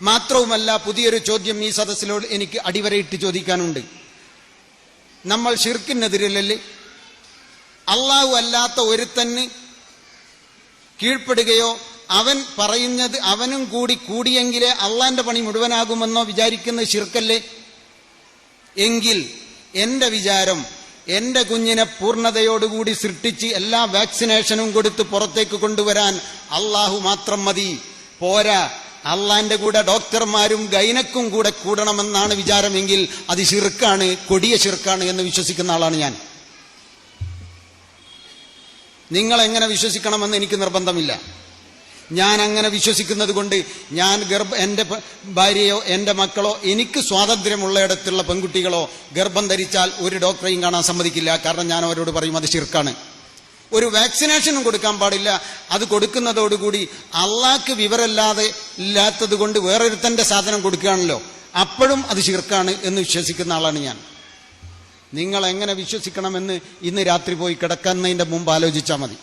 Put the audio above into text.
മാത്രവുമല്ല, പുതിയൊരു ചോദ്യം ഈ സദസ്സിലോട് എനിക്ക് അടിവരയിട്ട് ചോദിക്കാനുണ്ട്. നമ്മൾ ശിർക്കിനെതിരല്ലേ? അള്ളാഹു അല്ലാത്ത ഒരുത്തന് കീഴ്പ്പെടുകയോ അവൻ പറയുന്നത് അവനും കൂടി കൂടിയെങ്കിലേ അള്ളാന്റെ പണി മുഴുവനാകുമെന്നോ വിചാരിക്കുന്നത് ശിർക്കല്ലേ? എങ്കിൽ എന്റെ വിചാരം, എന്റെ കുഞ്ഞിനെ പൂർണ്ണതയോടുകൂടി സൃഷ്ടിച്ച് എല്ലാ വാക്സിനേഷനും കൊടുത്ത് പുറത്തേക്ക് കൊണ്ടുവരാൻ അള്ളാഹു മാത്രം മതി, പോരാ. അള്ളാന്റെ കൂടെ ഡോക്ടർമാരും ഗൈനക്കും കൂടെ കൂടണമെന്നാണ് വിചാരമെങ്കിൽ അത് ശിർക്കാണ്, കൊടിയ ശിർക്കാണ് എന്ന് വിശ്വസിക്കുന്ന ആളാണ് ഞാൻ. നിങ്ങൾ എങ്ങനെ വിശ്വസിക്കണമെന്ന് എനിക്ക് നിർബന്ധമില്ല. ഞാൻ അങ്ങനെ വിശ്വസിക്കുന്നത് കൊണ്ട് ഞാൻ എൻ്റെ ഭാര്യയോ എൻ്റെ മക്കളോ എനിക്ക് സ്വാതന്ത്ര്യമുള്ളയിടത്തുള്ള പെൺകുട്ടികളോ ഗർഭം ധരിച്ചാൽ ഒരു ഡോക്ടറെയും കാണാൻ സമ്മതിക്കില്ല. കാരണം ഞാൻ അവരോട് പറയും അത് ശിർക്കാണ്. ഒരു വാക്സിനേഷനും കൊടുക്കാൻ പാടില്ല. അത് കൊടുക്കുന്നതോടുകൂടി അള്ളാഹ്ക്ക് വിവരമില്ലാതെ ഇല്ലാത്തത് കൊണ്ട് വേറൊരുത്തൻ്റെ സാധനം കൊടുക്കുകയാണല്ലോ, അപ്പോഴും അത് ശിർക്കാണ് എന്ന് വിശ്വസിക്കുന്ന ആളാണ് ഞാൻ. നിങ്ങൾ എങ്ങനെ വിശ്വസിക്കണമെന്ന് ഇന്ന് രാത്രി പോയി കിടക്കുന്നതിൻ്റെ മുമ്പ് ആലോചിച്ചാൽ മതി.